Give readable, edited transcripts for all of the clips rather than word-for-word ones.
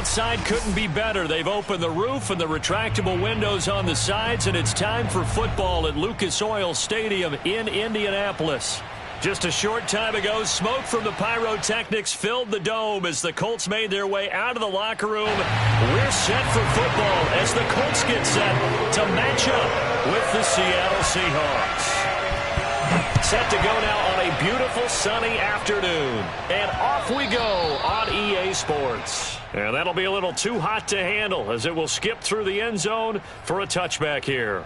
outside couldn't be better. They've opened the roof and the retractable windows on the sides, and it's time for football at Lucas Oil Stadium in Indianapolis. Just a short time ago, smoke from the pyrotechnics filled the dome as the Colts made their way out of the locker room. We're set for football as the Colts get set to match up with the Seattle Seahawks. Set to go now on a beautiful sunny afternoon. And off we go on EA Sports. And that'll be a little too hot to handle as it will skip through the end zone for a touchback here.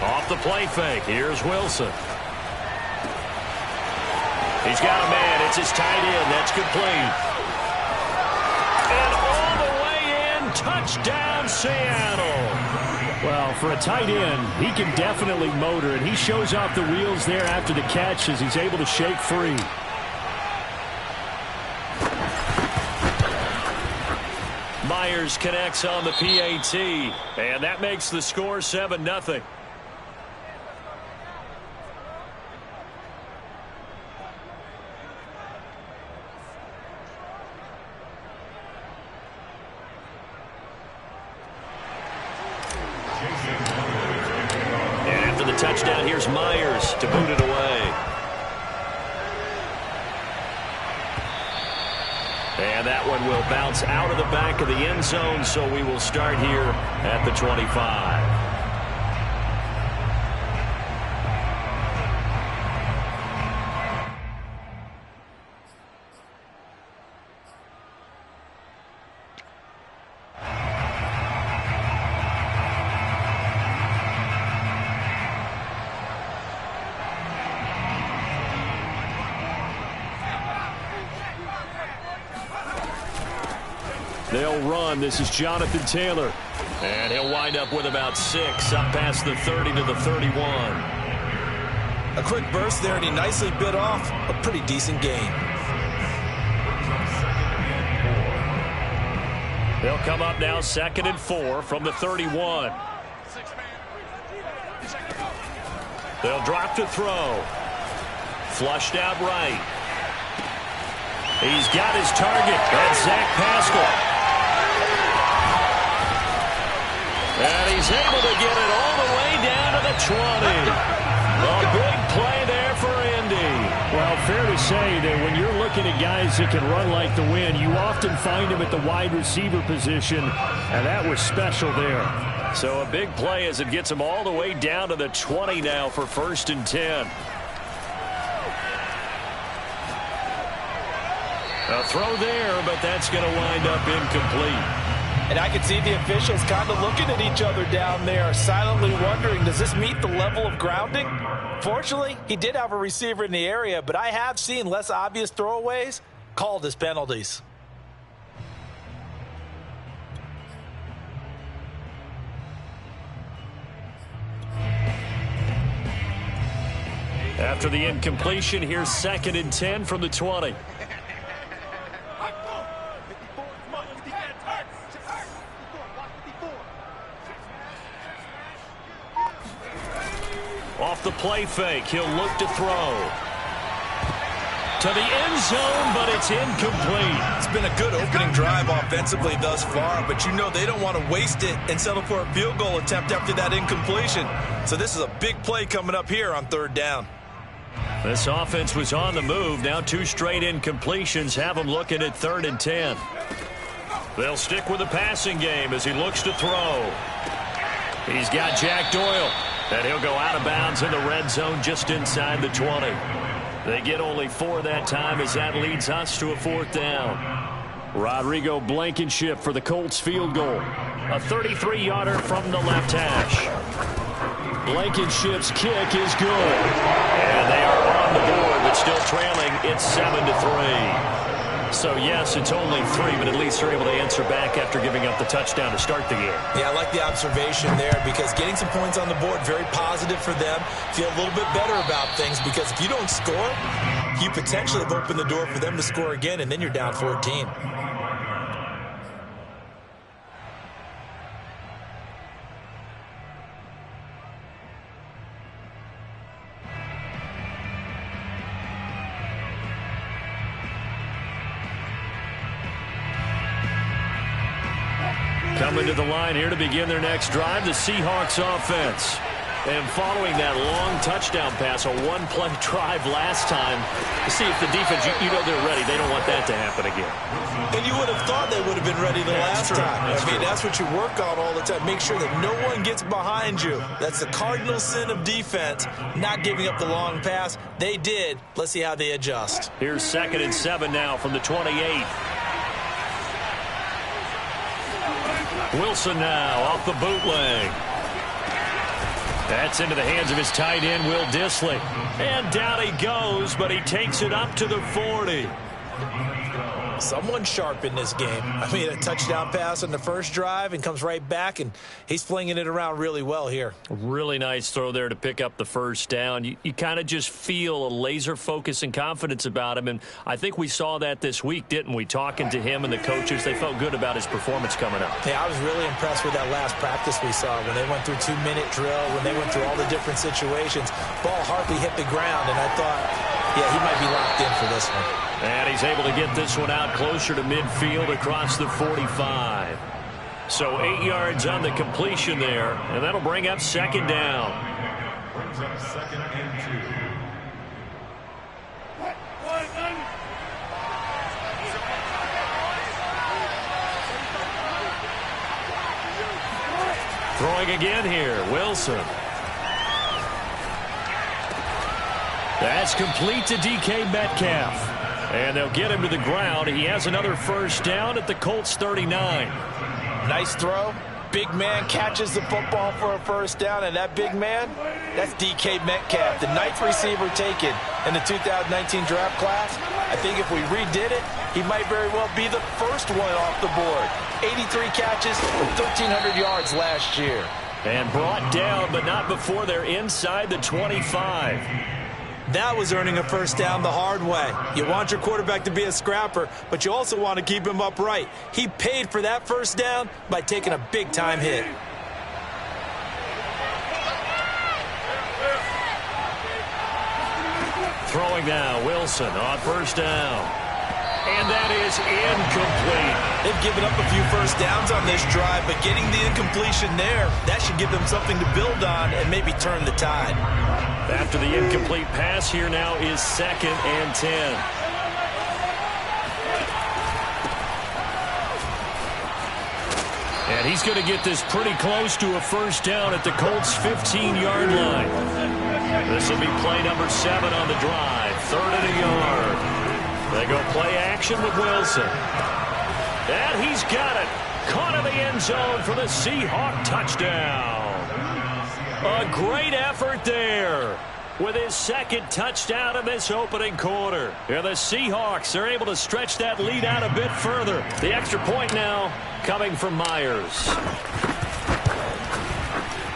Off the play fake, here's Wilson. He's got a man, it's his tight end, that's complete. And all the way in, touchdown Seattle. Well, for a tight end, he can definitely motor, and he shows off the wheels there after the catch as he's able to shake free. Myers connects on the PAT, and that makes the score 7-0. And after the touchdown, here's Myers to boot it away. And that one will bounce out of the back of the end zone, so we will start here at the 25. They'll run. This is Jonathan Taylor. And he'll wind up with about 6 up past the 30 to the 31. A quick burst there, and he nicely bit off a pretty decent gain. They'll come up now 2nd and 4 from the 31. They'll drop to throw. Flushed out right. He's got his target. That's Zach Pascal. And he's able to get it all the way down to the 20. A big play there for Indy. Well, fair to say that when you're looking at guys that can run like the wind, you often find them at the wide receiver position, and that was special there. So a big play as it gets him all the way down to the 20 now for 1st and 10. A throw there, but that's going to wind up incomplete. And I can see the officials kind of looking at each other down there, silently wondering, does this meet the level of grounding? Fortunately, he did have a receiver in the area, but I have seen less obvious throwaways called as penalties. After the incompletion, here's 2nd and 10 from the 20. Off the play fake, he'll look to throw. To the end zone, but it's incomplete. It's been a good opening drive offensively thus far, but you know they don't want to waste it and settle for a field goal attempt after that incompletion. So this is a big play coming up here on 3rd down. This offense was on the move. Now 2 straight incompletions have them looking at 3rd and 10. They'll stick with the passing game as he looks to throw. He's got Jack Doyle. And he'll go out of bounds in the red zone just inside the 20. They get only 4 that time as that leads us to a 4th down. Rodrigo Blankenship for the Colts field goal. A 33-yarder from the left hash. Blankenship's kick is good. And they are on the board, but still trailing. It's 7-3. So, yes, it's only 3, but at least they're able to answer back after giving up the touchdown to start the game. Yeah, I like the observation there because getting some points on the board, very positive for them. Feel a little bit better about things because if you don't score, you potentially have opened the door for them to score again, and then you're down 14. Coming to the line here to begin their next drive, the Seahawks offense. And following that long touchdown pass, a one-play drive last time, to see if the defense, you know they're ready. They don't want that to happen again. And you would have thought they would have been ready the last time. That's what you work on all the time. Make sure that no one gets behind you. That's the cardinal sin of defense, not giving up the long pass. They did. Let's see how they adjust. Here's 2nd and 7 now from the 28. Wilson now off the bootleg. That's into the hands of his tight end, Will Dissly. And down he goes, but he takes it up to the 40. Someone sharp in this game. A touchdown pass on the first drive and comes right back, and he's flinging it around really well here. Really nice throw there to pick up the first down. You kind of just feel a laser focus and confidence about him, and I think we saw that this week, didn't we? Talking to him and the coaches, they felt good about his performance coming up. Yeah, I was really impressed with that last practice we saw when they went through 2-minute drill, when they went through all the different situations. Ball hardly hit the ground, and I thought, yeah, he might be locked in for this one. And he's able to get this one out closer to midfield across the 45. So 8 yards on the completion there, and that'll bring up 2nd down. Brings up 2nd and 2. Throwing again here, Wilson. That's complete to DK Metcalf. And they'll get him to the ground. He has another first down at the Colts 39. Nice throw. Big man catches the football for a first down, and that big man, that's DK Metcalf, the 9th receiver taken in the 2019 draft class. I think if we redid it, he might very well be the first one off the board. 83 catches for 1,300 yards last year. And brought down, but not before they're inside the 25. That was earning a first down the hard way. You want your quarterback to be a scrapper, but you also want to keep him upright. He paid for that first down by taking a big-time hit. Throwing now, Wilson on first down. And that is incomplete. They've given up a few first downs on this drive, but getting the incompletion there, that should give them something to build on and maybe turn the tide. After the incomplete pass, here now is 2nd and 10. And he's going to get this pretty close to a first down at the Colts' 15-yard line. This will be play number 7 on the drive. 3rd and a yard. They go play action with Wilson. And he's got it. Caught in the end zone for the Seahawk touchdown. A great effort there with his 2nd touchdown in this opening quarter. And the Seahawks are able to stretch that lead out a bit further. The extra point now coming from Myers.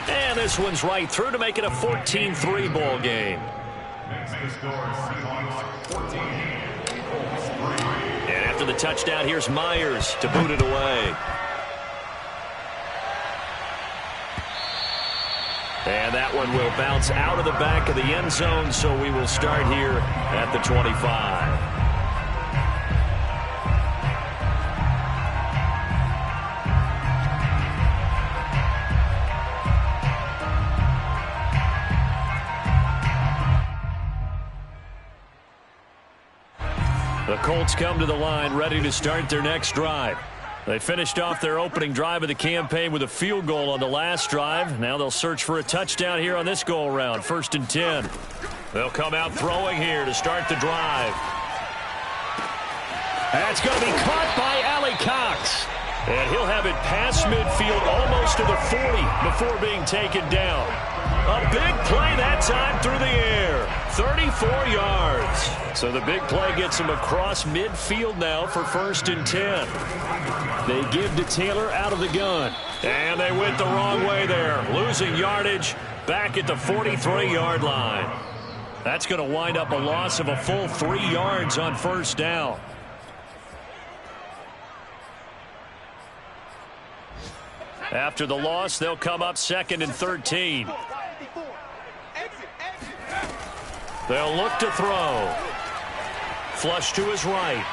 And this one's right through to make it a 14-3 ball game. Next to score, Seahawks 14. And after the touchdown, here's Myers to boot it away. And that one will bounce out of the back of the end zone, so we will start here at the 25. The Colts come to the line ready to start their next drive. They finished off their opening drive of the campaign with a field goal on the last drive. Now they'll search for a touchdown here on this go-around. 1st and 10. They'll come out throwing here to start the drive. That's going to be caught by Allie Cox. And he'll have it past midfield almost to the 40 before being taken down. A big play that time through the air. 34 yards. So the big play gets him across midfield now for 1st and 10. They give to Taylor out of the gun. And they went the wrong way there. Losing yardage back at the 43-yard line. That's going to wind up a loss of a full 3 yards on 1st down. After the loss, they'll come up 2nd and 13. They'll look to throw. Flush to his right.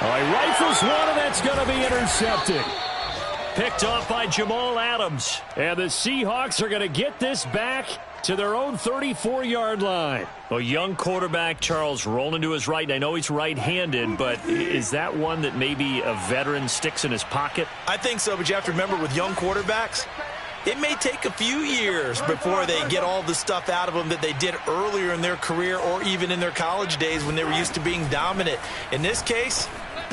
Oh, he rifles one, and that's going to be intercepted. Picked off by Jamal Adams. And the Seahawks are going to get this back to their own 34-yard line. A young quarterback, Charles, rolling to his right. I know he's right-handed, but is that one that maybe a veteran sticks in his pocket? I think so, but you have to remember with young quarterbacks, it may take a few years before they get all the stuff out of them that they did earlier in their career or even in their college days when they were used to being dominant. In this case,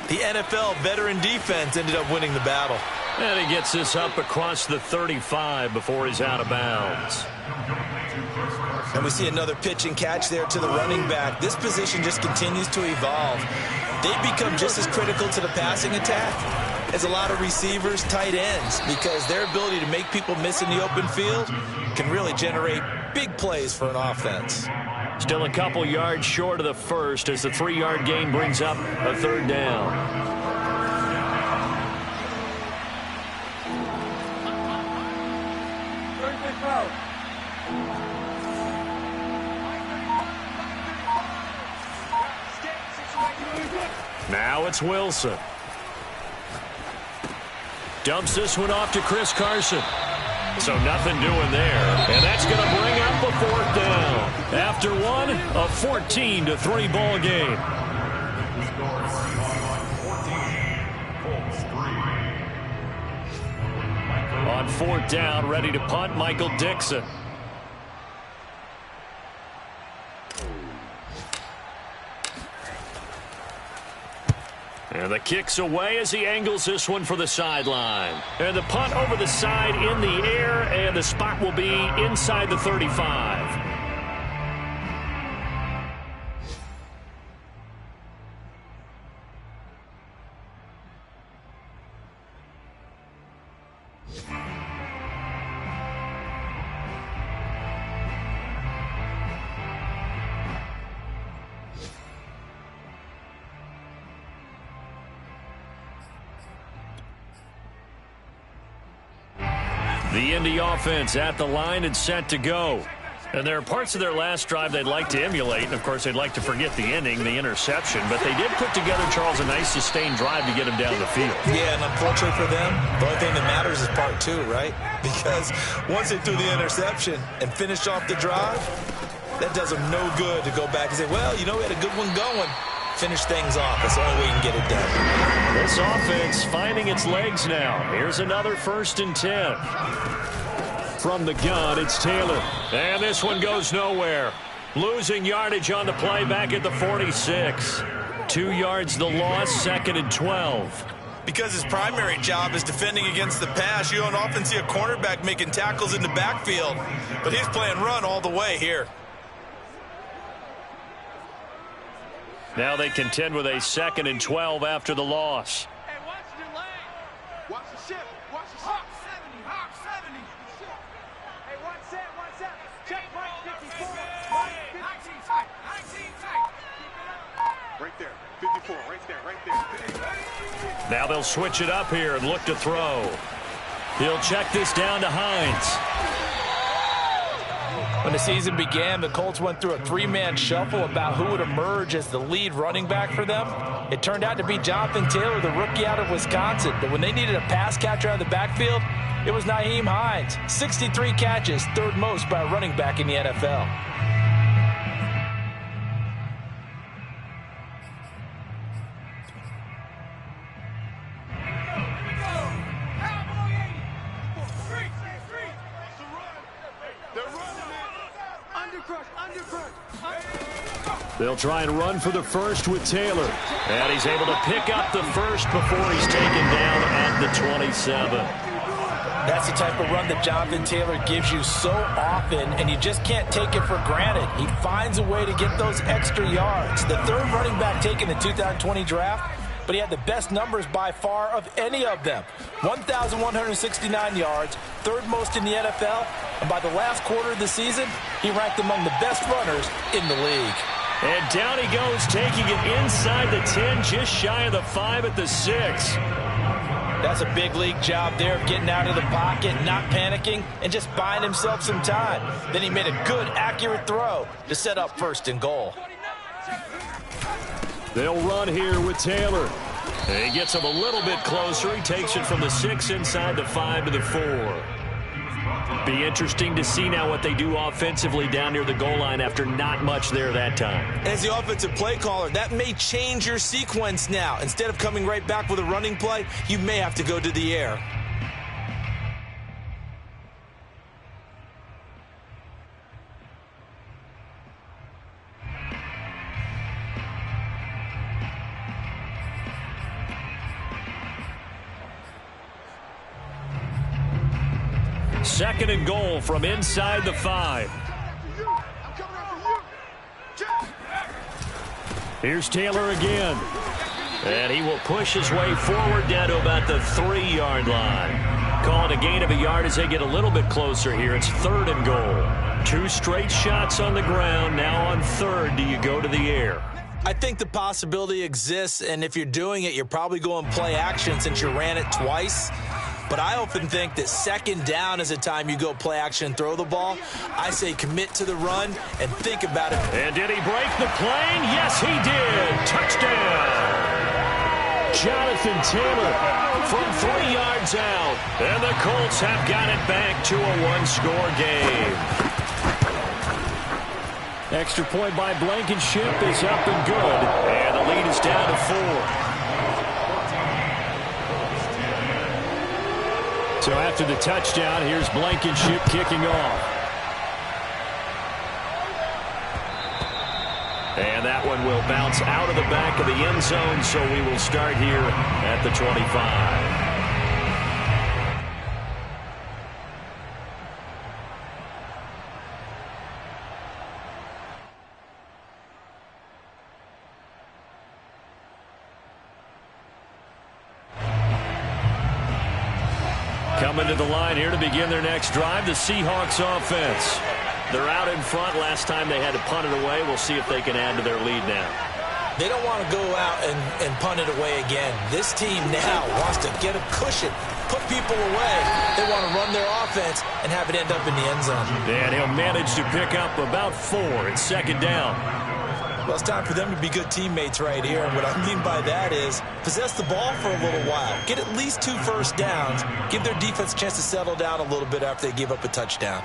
the NFL veteran defense ended up winning the battle. And he gets this up across the 35 before he's out of bounds. And we see another pitch and catch there to the running back. This position just continues to evolve. They become just as critical to the passing attack as a lot of receivers, tight ends, because their ability to make people miss in the open field can really generate big plays for an offense. Still a couple yards short of the first as the 3-yard gain brings up a 3rd down. Now it's Wilson. Dumps this one off to Chris Carson. So nothing doing there. And that's going to bring up a 4th down. After one, a 14-3 ball game. On 4th down, ready to punt, Michael Dixon. And the kick's away as he angles this one for the sideline. And the punt over the side in the air, and the spot will be inside the 35. The Indy offense at the line and set to go. And there are parts of their last drive they'd like to emulate. And, of course, they'd like to forget the ending, the interception. But they did put together, Charles, a nice sustained drive to get him down the field. Yeah, and unfortunately for them, the only thing that matters is part 2, right? Because once they threw the interception and finished off the drive, that does them no good to go back and say, well, you know, we had a good one going. Finish things off. That's the only way you can get it done. This offense finding its legs now. Here's another 1st and 10. From the gun, it's Taylor. And this one goes nowhere. Losing yardage on the play back at the 46. 2 yards the loss, 2nd and 12. Because his primary job is defending against the pass, you don't often see a cornerback making tackles in the backfield. But he's playing run all the way here. Now they contend with a 2nd and 12 after the loss. Hey, watch the lane. Watch the ship. Watch the ship. Hawk 70. Hawk 70. Hey, one set. Check point 54. 19 tight. 19 tight. Right there. 54. Right there. Now they'll switch it up here and look to throw. He'll check this down to Hines. When the season began, the Colts went through a 3-man shuffle about who would emerge as the lead running back for them. It turned out to be Jonathan Taylor, the rookie out of Wisconsin. But when they needed a pass catcher out of the backfield, it was Nyheim Hines. 63 catches, 3rd most by a running back in the NFL. Under They'll try and run for the first with Taylor. And he's able to pick up the first before he's taken down at the 27. That's the type of run that Jonathan Taylor gives you so often, and you just can't take it for granted. He finds a way to get those extra yards. The third running back taken in the 2020 draft, but he had the best numbers by far of any of them. 1,169 yards, third most in the NFL, and by the last quarter of the season, he ranked among the best runners in the league. And down he goes, taking it inside the 10, just shy of the 5 at the 6. That's a big league job there of getting out of the pocket, not panicking, and just buying himself some time. Then he made a good, accurate throw to set up first and goal. They'll run here with Taylor. And he gets him a little bit closer. He takes it from the 6 inside the 5 to the 4. Be interesting to see now what they do offensively down near the goal line after not much there that time. As the offensive play caller, that may change your sequence now. Instead of coming right back with a running play, you may have to go to the air. Second and goal from inside the 5. Here's Taylor again. And he will push his way forward down to about the 3-yard line. Call it a gain of a yard as they get a little bit closer here. It's third and goal. 2 straight shots on the ground. Now on third, do you go to the air? I think the possibility exists, and if you're doing it, you're probably going play action since you ran it twice. But I often think that second down is a time you go play action and throw the ball. I say commit to the run and think about it. And did he break the plane? Yes, he did. Touchdown. Jonathan Taylor from 3 yards out. And the Colts have got it back to a 1-score game. Extra point by Blankenship is up and good. And the lead is down to 4. So after the touchdown, here's Blankenship kicking off. And that one will bounce out of the back of the end zone, so we will start here at the 25. Coming to the line here to begin their next drive, the Seahawks offense. They're out in front. Last time they had to punt it away. We'll see if they can add to their lead now. They don't want to go out and punt it away again. This team now wants to get a cushion, put people away. They want to run their offense and have it end up in the end zone. And he'll manage to pick up about 4. It's second down. Well, it's time for them to be good teammates right here. And what I mean by that is possess the ball for a little while. Get at least 2 first downs. Give their defense a chance to settle down a little bit after they give up a touchdown.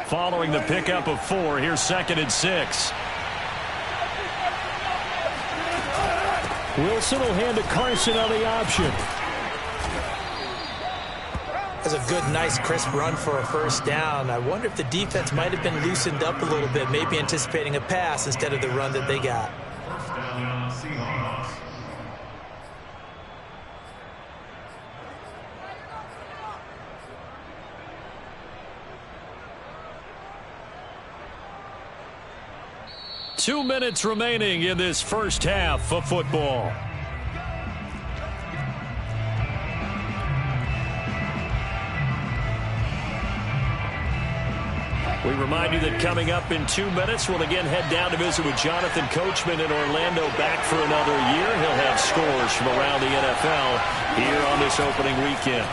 Following the pickup of 4, here's second and 6. Wilson will hand to Carson on the option. That's a good, nice, crisp run for a first down. I wonder if the defense might have been loosened up a little bit, maybe anticipating a pass instead of the run that they got. First down, Seahawks. Two minutes remaining in this first half of football. We remind you that coming up in 2 minutes, we'll again head down to visit with Jonathan Coachman in Orlando, back for another year. He'll have scores from around the NFL here on this opening weekend.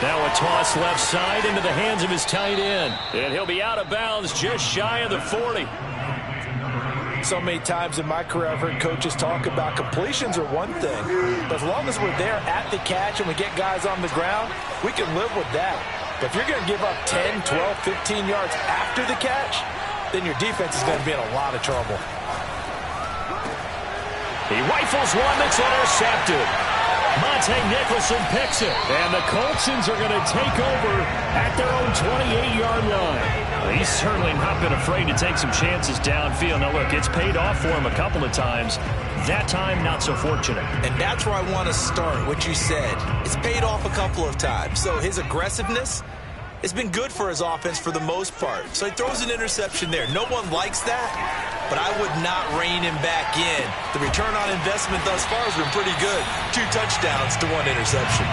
Now a toss left side into the hands of his tight end. And he'll be out of bounds just shy of the 40. So many times in my career I've heard coaches talk about completions are one thing. But as long as we're there at the catch and we get guys on the ground, we can live with that. But if you're going to give up 10, 12, 15 yards after the catch, then your defense is going to be in a lot of trouble. He rifles one that's intercepted. Monte Nicholson picks it. And the Coltsons are going to take over at their own 28-yard line. Well, he's certainly not been afraid to take some chances downfield. Now, look, it's paid off for him a couple of times. That time, not so fortunate. And that's where I want to start, what you said. It's paid off a couple of times. So his aggressiveness, it's been good for his offense for the most part. So he throws an interception there. No one likes that, but I would not rein him back in. The return on investment thus far has been pretty good. 2 touchdowns to 1 interception.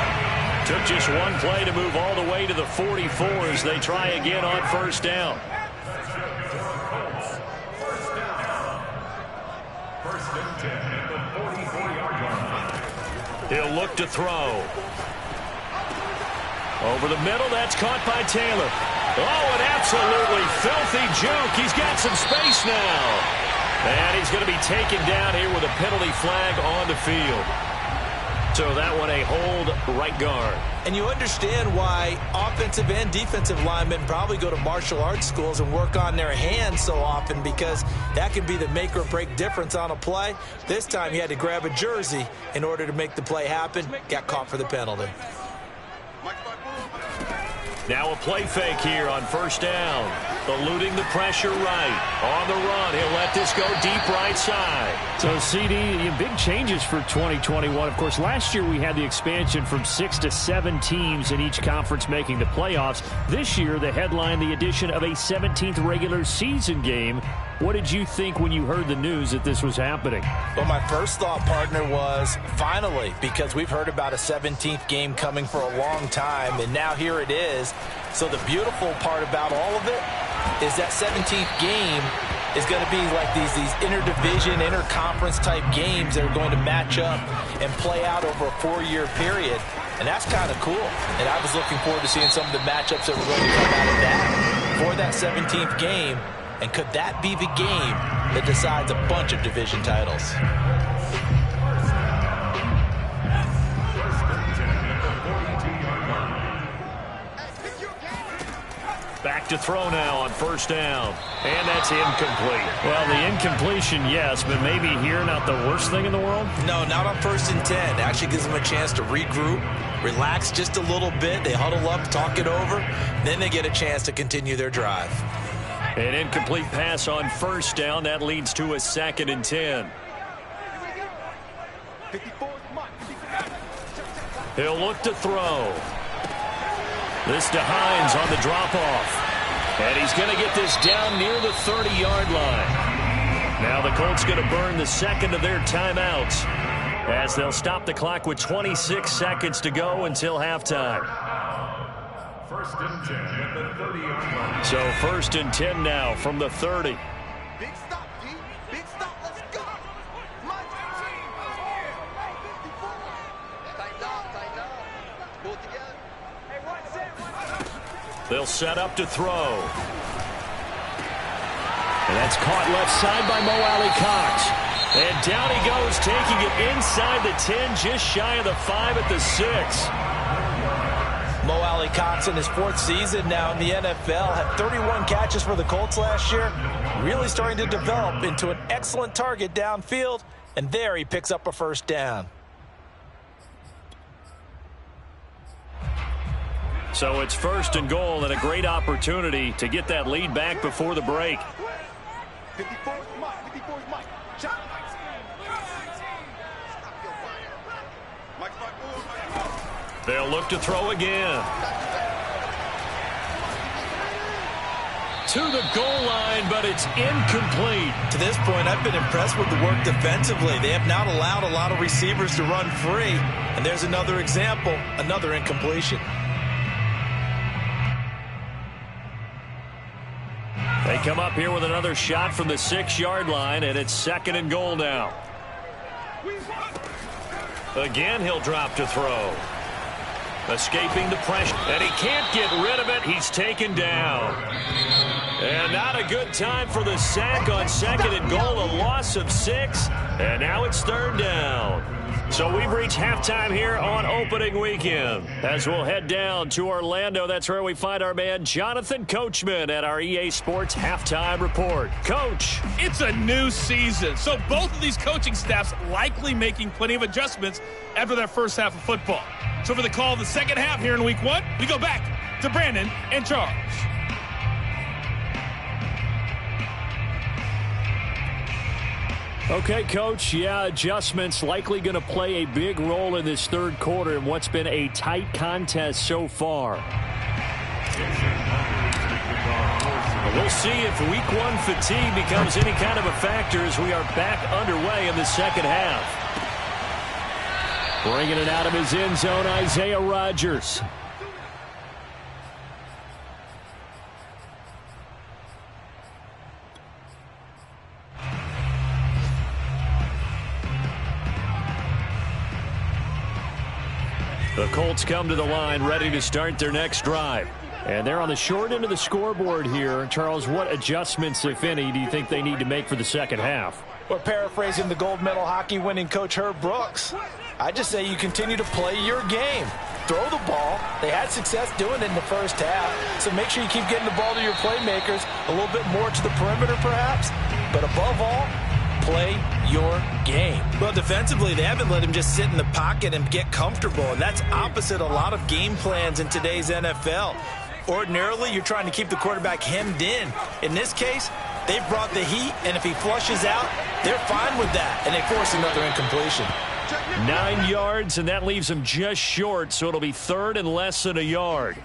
Took just one play to move all the way to the 44 as they try again on first down. He'll look to throw. Over the middle, that's caught by Taylor. Oh, an absolutely filthy juke. He's got some space now. And he's going to be taken down here with a penalty flag on the field. So that one a hold right guard. And you understand why offensive and defensive linemen probably go to martial arts schools and work on their hands so often, because that can be the make or break difference on a play. This time he had to grab a jersey in order to make the play happen. Got caught for the penalty. Now a play fake here on first down. Eluding the pressure right. On the run, he'll let this go deep right side. So, CD, big changes for 2021. Of course, last year we had the expansion from 6 to 7 teams in each conference making the playoffs. This year, the headline, the addition of a 17th regular season game. What did you think when you heard the news that this was happening? Well, my first thought, partner, was finally, because we've heard about a 17th game coming for a long time, and now here it is. So the beautiful part about all of it is that 17th game is going to be like these interdivision, interconference type games that are going to match up and play out over a 4-year period. And that's kind of cool. And I was looking forward to seeing some of the matchups that were going to come out of that for that 17th game. And could that be the game that decides a bunch of division titles? Back to throw now on first down. And that's incomplete. Well, the incompletion, yes, but maybe here not the worst thing in the world? No, not on 1st and 10. It actually gives them a chance to regroup, relax just a little bit. They huddle up, talk it over. Then they get a chance to continue their drive. An incomplete pass on first down. That leads to a 2nd and 10. He'll look to throw. This to Hines on the drop-off. And he's going to get this down near the 30-yard line. Now the Colts going to burn the second of their timeouts as they'll stop the clock with 26 seconds to go until halftime. 1st and 10 at the 30-yard line. So 1st and 10 now from the 30. Big stop, D. Big stop. Let's go. My team. Tighten up. Pull together. Hey, one set. They'll set up to throw. And that's caught left side by Mo Alley Cox. And down he goes, taking it inside the 10, just shy of the 5 at the 6. Mo Alley Cox in his 4th season now in the NFL, had 31 catches for the Colts last year. Really starting to develop into an excellent target downfield. And there he picks up a first down. So it's 1st and goal and a great opportunity to get that lead back before the break. 54 is Mike. 54 is Mike. Shot. They'll look to throw again. To the goal line, but it's incomplete. To this point, I've been impressed with the work defensively. They have not allowed a lot of receivers to run free. And there's another example, another incompletion. They come up here with another shot from the 6-yard line, and it's 2nd and goal now. Again, he'll drop to throw. Escaping the pressure, and he can't get rid of it. He's taken down. And not a good time for the sack on 2nd and goal, a loss of 6. And now it's 3rd down. So we've reached halftime here on opening weekend. As we'll head down to Orlando, that's where we find our man Jonathan Coachman at our EA Sports Halftime Report. Coach. It's a new season, so both of these coaching staffs likely making plenty of adjustments after their first half of football. So for the call of the second half here in week 1, we go back to Brandon and Charles. Okay, Coach. Yeah, adjustments likely going to play a big role in this third quarter in what's been a tight contest so far. We'll see if week 1 fatigue becomes any kind of a factor as we are back underway in the second half. Bringing it out of his end zone, Isaiah Rodgers. The Colts come to the line ready to start their next drive. And they're on the short end of the scoreboard here. Charles, what adjustments, if any, do you think they need to make for the second half? We're paraphrasing the gold medal hockey winning coach Herb Brooks. I just say you continue to play your game. Throw the ball. They had success doing it in the first half. So make sure you keep getting the ball to your playmakers, a little bit more to the perimeter perhaps. But above all, play your game. Well, defensively, they haven't let him just sit in the pocket and get comfortable, and that's opposite a lot of game plans in today's NFL. Ordinarily, you're trying to keep the quarterback hemmed in. In this case, they've brought the heat, and if he flushes out, they're fine with that, and they force another incompletion. 9 yards, and that leaves him just short, so it'll be third and less than a yard.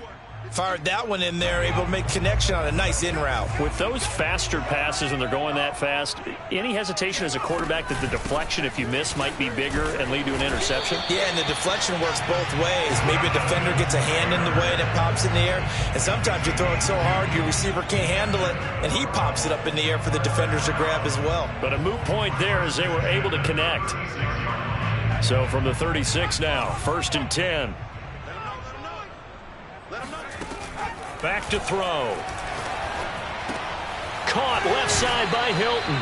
Fired that one in there, able to make connection on a nice in route. With those faster passes when they're going that fast, any hesitation as a quarterback that the deflection, if you miss, might be bigger and lead to an interception? Yeah, and the deflection works both ways. Maybe a defender gets a hand in the way and it pops in the air, and sometimes you throw it so hard your receiver can't handle it, and he pops it up in the air for the defenders to grab as well. But a moot point there as they were able to connect. So from the 36 now, 1st and 10. Back to throw. Caught left side by Hilton.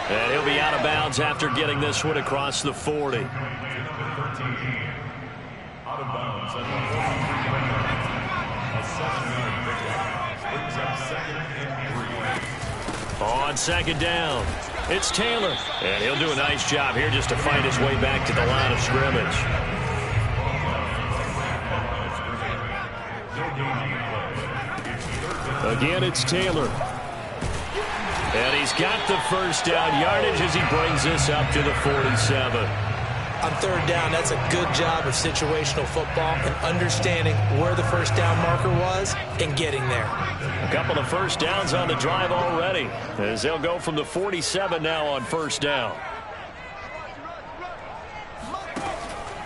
And he'll be out of bounds after getting this one across the 40. Out of bounds at the 43. A 7-yard pickup. Brings up 2nd and 3. On 2nd down, it's Taylor. And he'll do a nice job here just to find his way back to the line of scrimmage. Again, it's Taylor. And he's got the first down yardage as he brings this up to the 47. On 3rd down, that's a good job of situational football and understanding where the first down marker was and getting there. A couple of first downs on the drive already as they'll go from the 47 now on 1st down.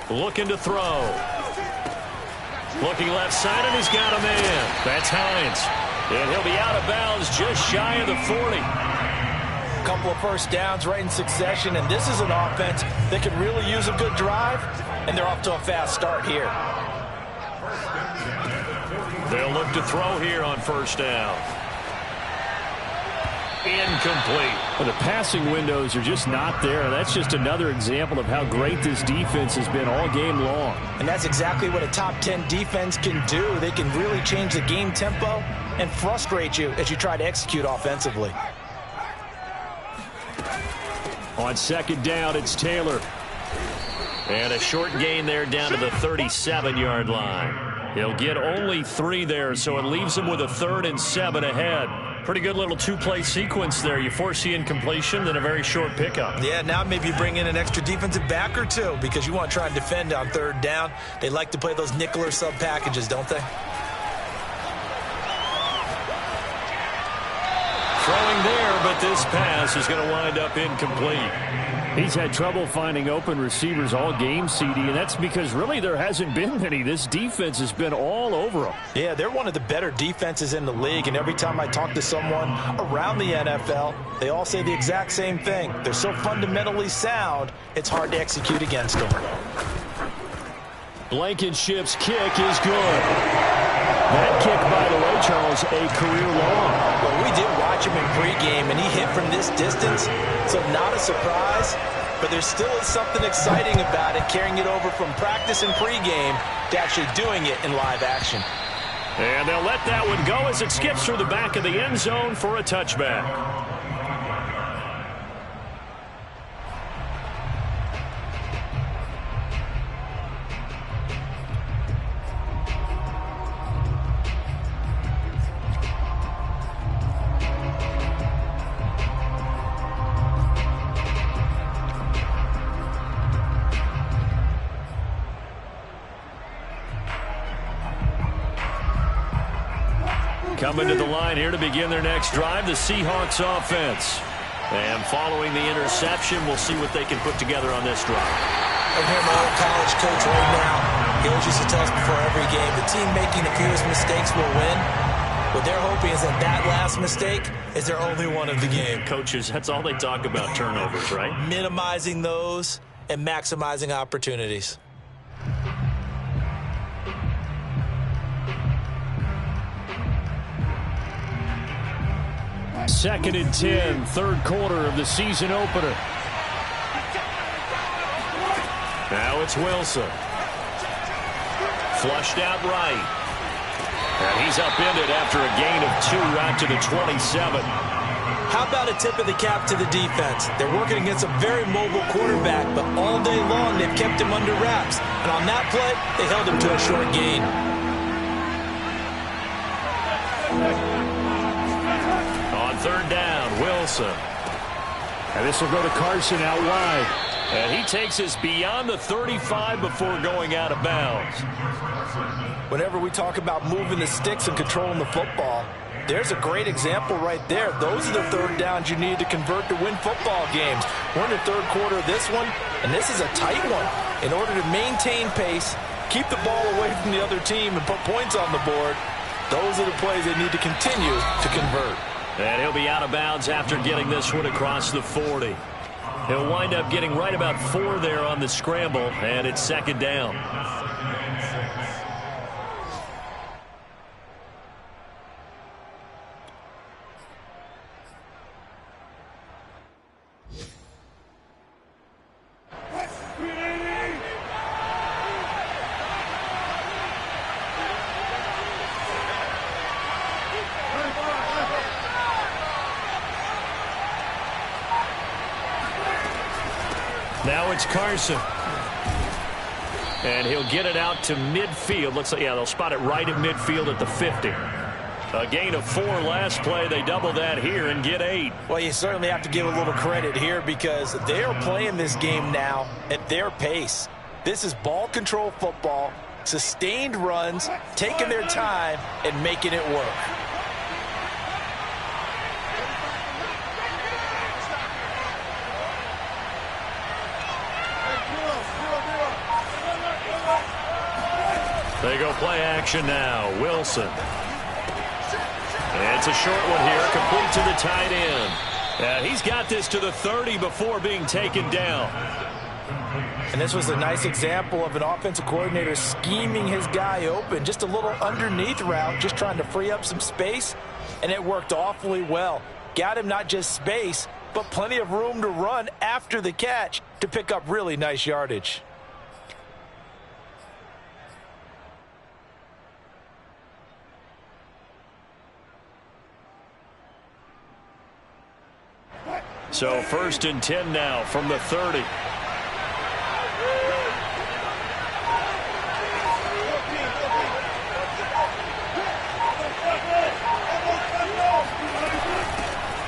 Looking to throw. Looking left side, and he's got a man. That's Hines. And he'll be out of bounds just shy of the 40. A couple of first downs right in succession, and this is an offense that could really use a good drive, and they're off to a fast start here. They'll look to throw here on 1st down. Incomplete. Well, the passing windows are just not there. That's just another example of how great this defense has been all game long. And that's exactly what a top 10 defense can do. They can really change the game tempo and frustrate you as you try to execute offensively. On 2nd down, it's Taylor. And a short gain there down to the 37-yard line. He'll get only 3 there, so it leaves him with a 3rd and 7 ahead. Pretty good little 2-play sequence there. You force the incompletion, then a very short pickup. Yeah, now maybe you bring in an extra defensive back or two because you want to try and defend on 3rd down. They like to play those nickel or sub packages, don't they? Throwing there, but this pass is going to wind up incomplete. He's had trouble finding open receivers all game, CD, and that's because really there hasn't been many. This defense has been all over them. Yeah, they're one of the better defenses in the league, and every time I talk to someone around the NFL, they all say the exact same thing. They're so fundamentally sound, it's hard to execute against them. Blankenship's kick is good. That kick, by the way, Charles, a career long. Well, we did watch him in pregame, and he hit from this distance, so not a surprise. but there still is something exciting about it, carrying it over from practice and pregame to actually doing it in live action. And they'll let that one go as it skips through the back of the end zone for a touchback. Coming to the line here to begin their next drive, the Seahawks offense. And following the interception, we'll see what they can put together on this drive. I hear my old college coach right now. He always used to tell us before every game, the team making the fewest mistakes will win. What they're hoping is that last mistake is their only one of the game. Coaches, that's all they talk about, turnovers, right? Minimizing those and maximizing opportunities. Second and 10, third quarter of the season opener. Now it's Wilson. Flushed out right. And he's upended after a gain of 2 out to the 27. How about a tip of the cap to the defense? They're working against a very mobile quarterback, but all day long they've kept him under wraps. And on that play, they held him to a short gain. Third down, Wilson. And this will go to Carson out wide. And he takes us beyond the 35 before going out of bounds. Whenever we talk about moving the sticks and controlling the football, there's a great example right there. Those are the third downs you need to convert to win football games. We're in the third quarter of this one, and this is a tight one. In order to maintain pace, keep the ball away from the other team, and put points on the board, those are the plays they need to continue to convert. And he'll be out of bounds after getting this one across the 40. He'll wind up getting right about 4 there on the scramble, and it's second down. Now it's Carson. And he'll get it out to midfield. Looks like, yeah, they'll spot it right at midfield at the 50. A gain of 4 last play. They double that here and get 8. Well, you certainly have to give a little credit here because they are playing this game now at their pace. This is ball control football, sustained runs, taking their time, and making it work. They go play action now. Wilson. It's a short one here, complete to the tight end. And he's got this to the 30 before being taken down. And this was a nice example of an offensive coordinator scheming his guy open. Just a little underneath route, just trying to free up some space, and it worked awfully well. Got him not just space, but plenty of room to run after the catch to pick up really nice yardage. So first and 10 now from the 30.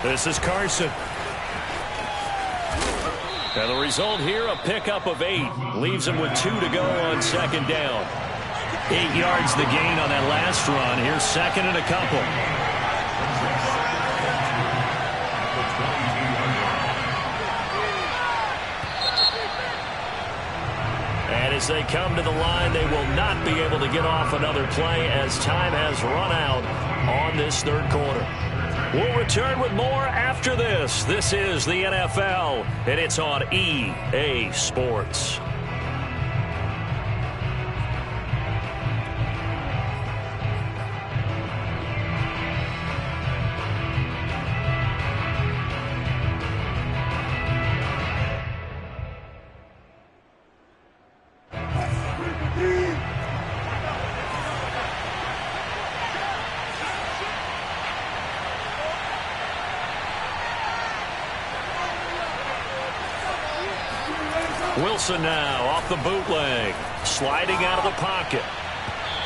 This is Carson. And the result here, a pickup of 8. Leaves him with 2 to go on second down. 8 yards the gain on that last run. Here's second and a couple. And as they come to the line, they will not be able to get off another play as time has run out on this third quarter. We'll return with more after this. This is the NFL, and it's on EA Sports. Wilson now off the bootleg. Sliding out of the pocket.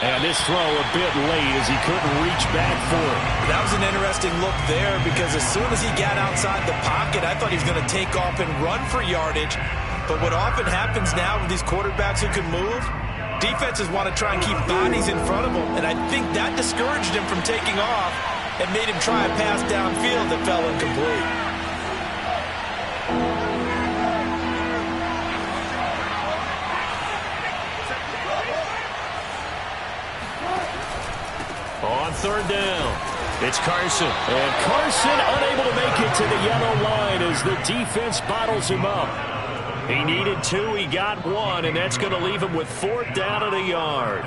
And this throw a bit late as he couldn't reach back for it. That was an interesting look there because as soon as he got outside the pocket, I thought he was going to take off and run for yardage. But what often happens now with these quarterbacks who can move, defenses want to try and keep bodies in front of them. And I think that discouraged him from taking off and made him try a pass downfield that fell incomplete. On third down, it's Carson. And Carson unable to make it to the yellow line as the defense bottles him up. He needed 2, he got 1, and that's going to leave him with 4th down and a yard.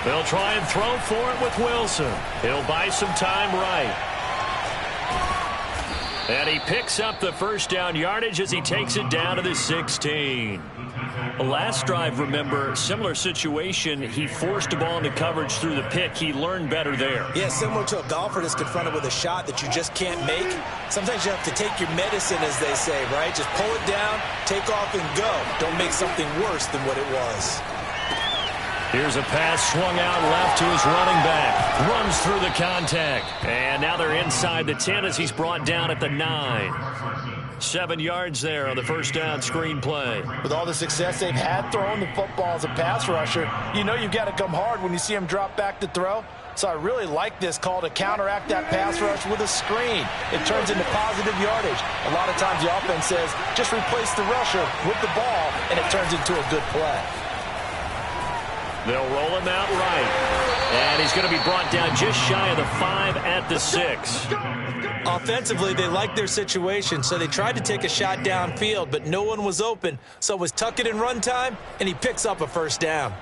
They'll try and throw for it with Wilson. He'll buy some time right. And he picks up the first down yardage as he takes it down to the 16. Last drive, remember, similar situation. He forced a ball into coverage through the pick. He learned better there. Yeah, similar to a golfer that's confronted with a shot that you just can't make. Sometimes you have to take your medicine, as they say, right? Just pull it down, take off, and go. Don't make something worse than what it was. Here's a pass swung out left to his running back. Runs through the contact. And now they're inside the 10 as he's brought down at the 9. 7 yards there on the first down screen play. With all the success they've had throwing the football as a pass rusher, you know you've got to come hard when you see him drop back to throw. So I really like this call to counteract that pass rush with a screen. It turns into positive yardage. A lot of times the offense says, just replace the rusher with the ball, and it turns into a good play. They'll roll him out right. And he's going to be brought down just shy of the 5 at the 6. Offensively, they liked their situation, so they tried to take a shot downfield, but no one was open. So it was tuck it in run time, and he picks up a first down.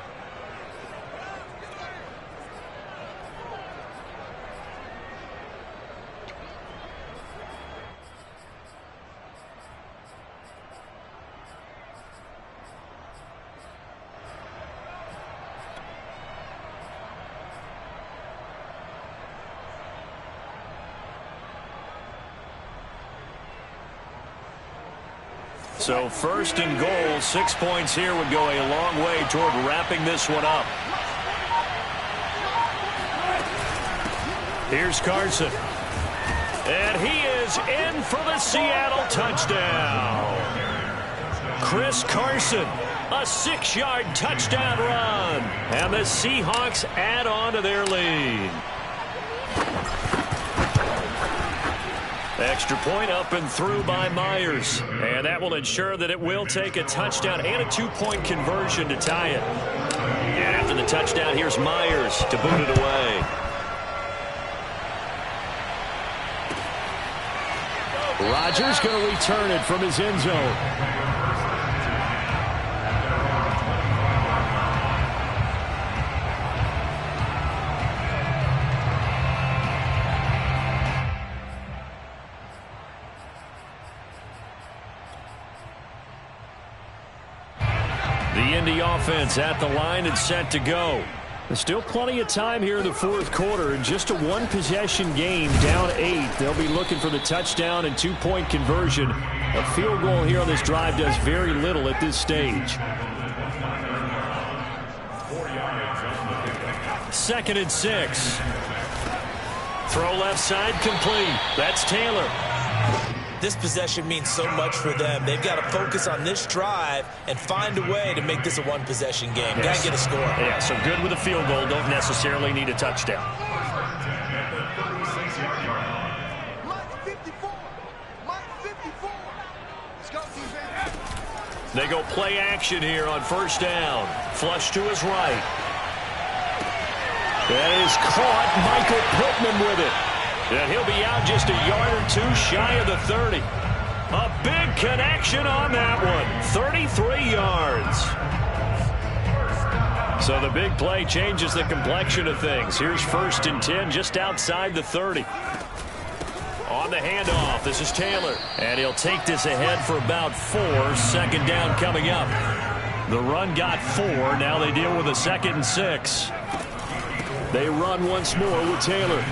So first and goal, 6 points here would go a long way toward wrapping this one up. Here's Carson. And he is in for the Seattle touchdown. Chris Carson, a 6-yard touchdown run. And the Seahawks add on to their lead. Extra point up and through by Myers. And that will ensure that it will take a touchdown and a 2-point conversion to tie it. And after the touchdown, here's Myers to boot it away. Rodgers going to return it from his end zone. The Indy offense at the line and set to go. There's still plenty of time here in the fourth quarter. In just a one-possession game, down 8. They'll be looking for the touchdown and 2-point conversion. A field goal here on this drive does very little at this stage. 2nd and 6. Throw left side complete. That's Taylor. This possession means so much for them. They've got to focus on this drive and find a way to make this a one-possession game. Yes. Got to get a score. Yeah, so good with a field goal. Don't necessarily need a touchdown. They go play action here on first down. Flush to his right. That is caught. Michael Pittman with it. And he'll be out just a yard or 2 shy of the 30. A big connection on that one. 33 yards. So the big play changes the complexion of things. Here's 1st and 10 just outside the 30. On the handoff, this is Taylor. And he'll take this ahead for about 4. 2nd down coming up. The run got 4. Now they deal with a 2nd and 6. They run once more with Taylor.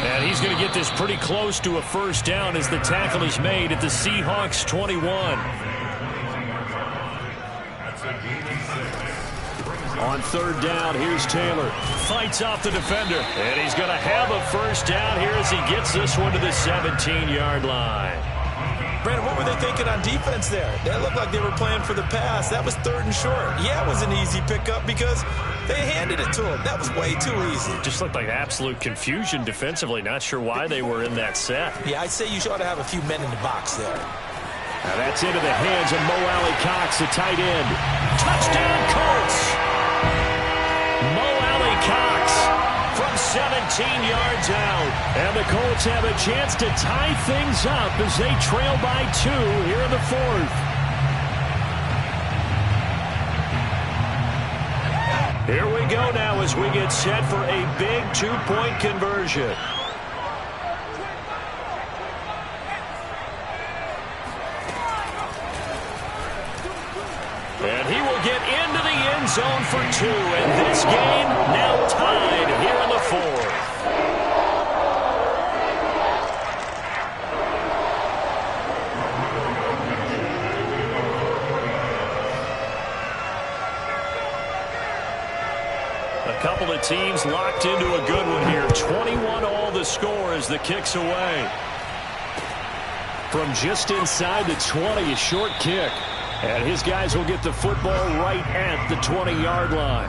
And he's going to get this pretty close to a 1st down as the tackle is made at the Seahawks 21. On 3rd down, here's Taylor. Fights off the defender. And he's going to have a 1st down here as he gets this one to the 17-yard line. Brandon, what were they thinking on defense there? That looked like they were playing for the pass. That was 3rd and short. Yeah, it was an easy pickup because they handed it to him. That was way too easy. Just looked like absolute confusion defensively. Not sure why they were in that set. Yeah, I'd say you ought to have a few men in the box there. Now that's into the hands of Mo Alley-Cox, the tight end. Touchdown, Colts! Mo Alley-Cox from 17 yards out. And the Colts have a chance to tie things up as they trail by 2 here in the 4th. Here we go now as we get set for a big 2-point conversion. And he will get into the end zone for 2. And this game now tied here in the 4th. A couple of teams locked into a good one here. 21 all the score as the kick's away. From just inside the 20, a short kick. And his guys will get the football right at the 20-yard line.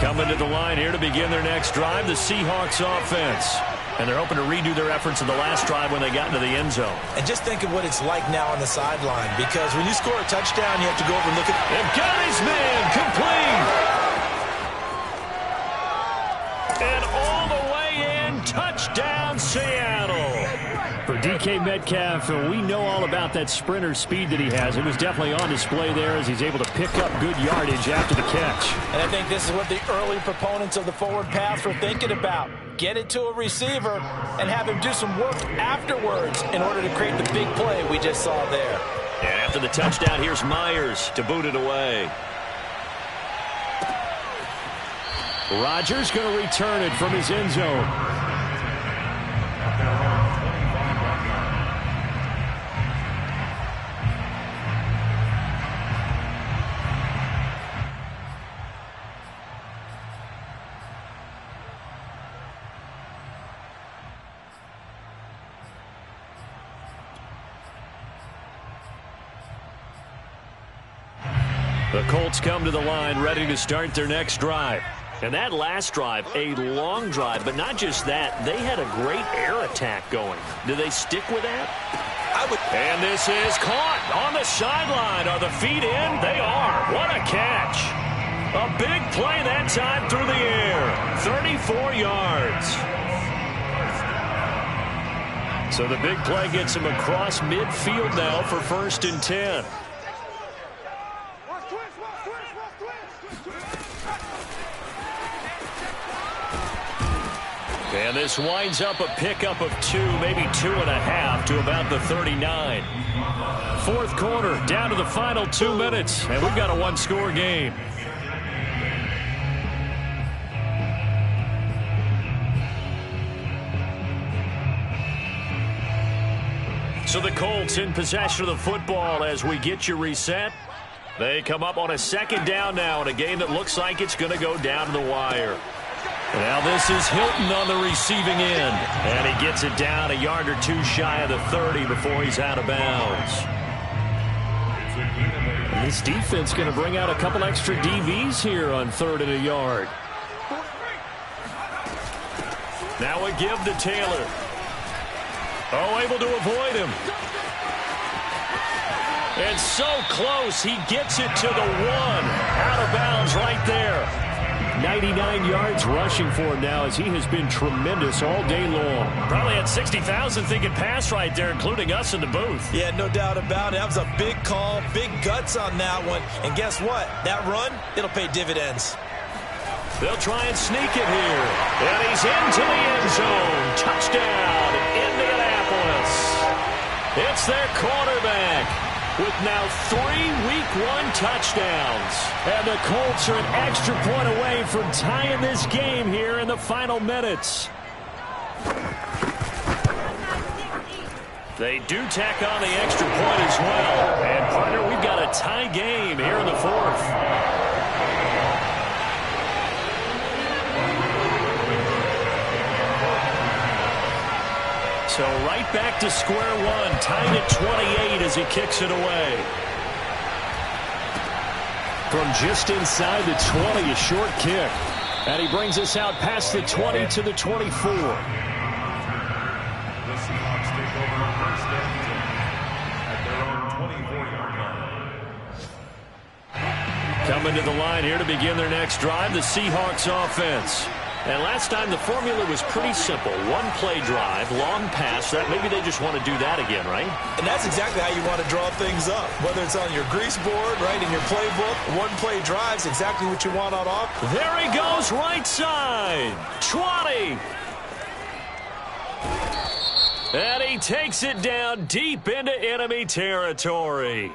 Coming to the line here to begin their next drive, the Seahawks offense. And they're hoping to redo their efforts in the last drive when they got into the end zone. And just think of what it's like now on the sideline, because when you score a touchdown, you have to go over and look at... They've got his man complete. And all the way in, touchdown Seattle. For DK Metcalf, we know all about that sprinter speed that he has. It was definitely on display there as he's able to pick up good yardage after the catch. And I think this is what the early proponents of the forward pass were thinking about. Get it to a receiver and have him do some work afterwards in order to create the big play we just saw there. And after the touchdown, here's Myers to boot it away. Rodgers going to return it from his end zone. The Colts come to the line ready to start their next drive. And that last drive, a long drive, but not just that. They had a great air attack going. Do they stick with that? And this is caught on the sideline. Are the feet in? They are. What a catch. A big play that time through the air. 34 yards. So the big play gets him across midfield now for 1st and 10. And this winds up a pickup of 2, maybe 2.5 to about the 39. 4th quarter, down to the final 2 minutes, and we've got a 1-score game. So the Colts in possession of the football as we get you reset. They come up on a 2nd down now in a game that looks like it's going to go down to the wire. Now this is Hilton on the receiving end. And he gets it down a yard or 2 shy of the 30 before he's out of bounds. And this defense going to bring out a couple extra DBs here on 3rd and a yard. Now a give to Taylor. Oh, able to avoid him. And so close, he gets it to the 1. Out of bounds right there. 99 yards rushing for him now as he has been tremendous all day long. Probably had 60,000 thinking pass right there, including us in the booth. Yeah, no doubt about it. That was a big call, big guts on that one. And guess what? That run, it'll pay dividends. They'll try and sneak it here. And he's into the end zone. Touchdown, Indianapolis. It's their quarterback with now 3 Week 1 touchdowns. And the Colts are an extra point away from tying this game here in the final minutes. They do tack on the extra point as well. And, partner, we've got a tie game here in the fourth. So right back to square one, tied at 28 as he kicks it away. From just inside the 20, a short kick. And he brings us out past the 20 to the 24. The Seahawks take over first and 10 at their own 24-yard line. Coming to the line here to begin their next drive, the Seahawks offense. And last time the formula was pretty simple. One play drive, long pass. That maybe they just want to do that again, right? And that's exactly how you want to draw things up. Whether it's on your grease board, right, in your playbook, one play drive's exactly what you want on offense. There he goes, right side. 20. And he takes it down deep into enemy territory.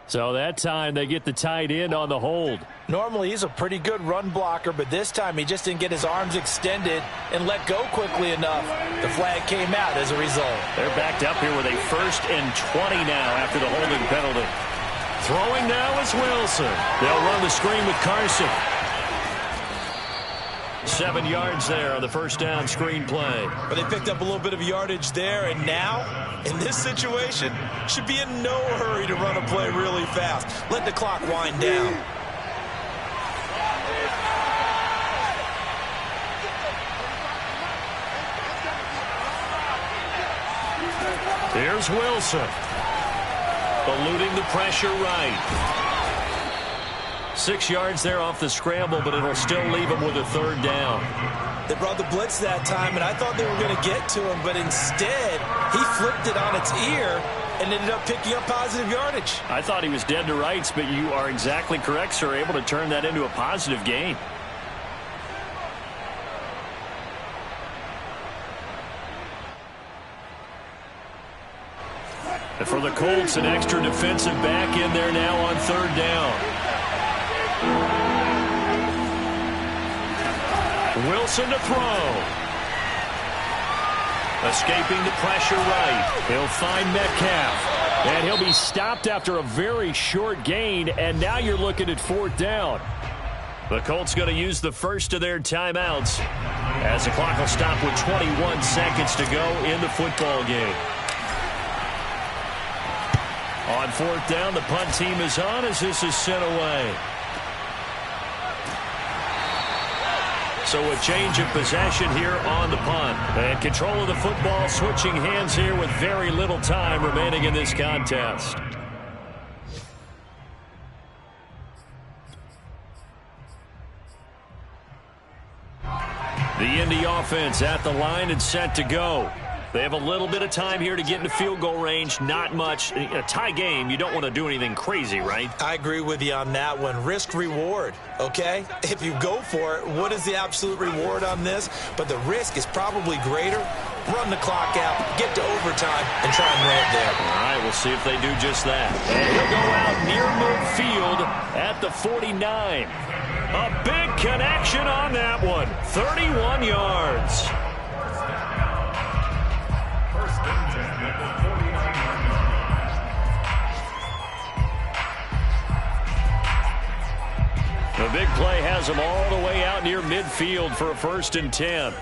So that time they get the tight end on the hold. Normally he's a pretty good run blocker, but this time he just didn't get his arms extended and let go quickly enough. The flag came out as a result. They're backed up here with a 1st and 20 now after the holding penalty. Throwing now is Wilson. They'll run the screen with Carson. 7 yards there on the first down screen play. But they picked up a little bit of yardage there, and now, in this situation, should be in no hurry to run a play really fast. Let the clock wind down. Here's Wilson. Eluding the pressure right. 6 yards there off the scramble, but it'll still leave him with a 3rd down. They brought the blitz that time, and I thought they were going to get to him, but instead, he flipped it on its ear and ended up picking up positive yardage. I thought he was dead to rights, but you are exactly correct, sir, able to turn that into a positive gain. And for the Colts, an extra defensive back in there now on 3rd down. Wilson to throw. Escaping the pressure right. He'll find Metcalf. And he'll be stopped after a very short gain, and now you're looking at 4th down. The Colts going to use the first of their timeouts as the clock will stop with 21 seconds to go in the football game. On 4th down, the punt team is on as this is sent away. So a change of possession here on the punt. And control of the football switching hands here with very little time remaining in this contest. The Indy offense at the line and set to go. They have a little bit of time here to get into field goal range. Not much. A tie game, you don't want to do anything crazy, right? I agree with you on that one. Risk reward, okay? If you go for it, what is the absolute reward on this? But the risk is probably greater. Run the clock out, get to overtime, and try and run it there. All right, we'll see if they do just that. And he'll go out near midfield at the 49. A big connection on that one. 31 yards. The big play has them all the way out near midfield for a 1st and 10.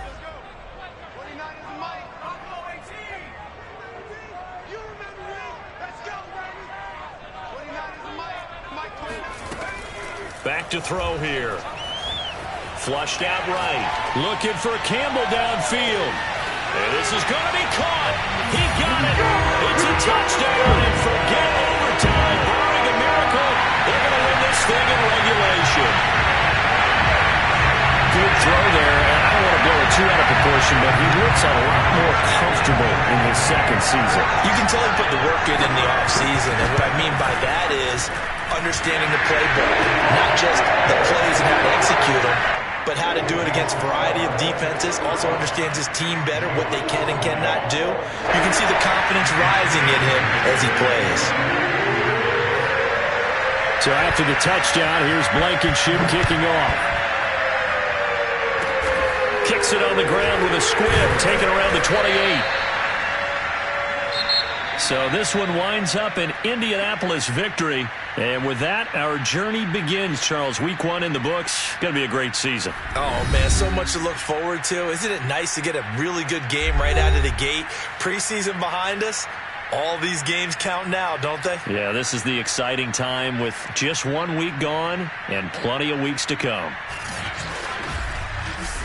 Back to throw here. Flushed out right. Looking for Campbell downfield. And this is going to be caught. He got it. It's a touchdown. And forget overtime. Barring a miracle, they're going to win this thing in regulation. position, but he looks a lot more comfortable in his second season. You can tell he put the work in the offseason, and what I mean by that is understanding the playbook, not just the plays and how to execute them, but how to do it against a variety of defenses. Also understands his team better, what they can and cannot do. You can see the confidence rising in him as he plays. So after the touchdown, here's Blankenship kicking off. Kicks it on the ground with a squib, taken around the 28. So this one winds up an Indianapolis victory. And with that, our journey begins, Charles. Week 1 in the books. Going to be a great season. Oh, man, so much to look forward to. Isn't it nice to get a really good game right out of the gate? Preseason behind us. All these games count now, don't they? Yeah, this is the exciting time with just 1 week gone and plenty of weeks to come.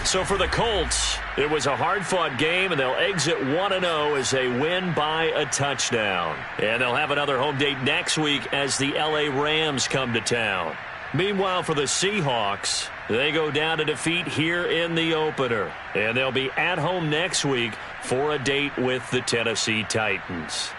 So for the Colts, it was a hard-fought game, and they'll exit 1-0 as they win by a touchdown. And they'll have another home date next week as the L.A. Rams come to town. Meanwhile, for the Seahawks, they go down to defeat here in the opener. And they'll be at home next week for a date with the Tennessee Titans.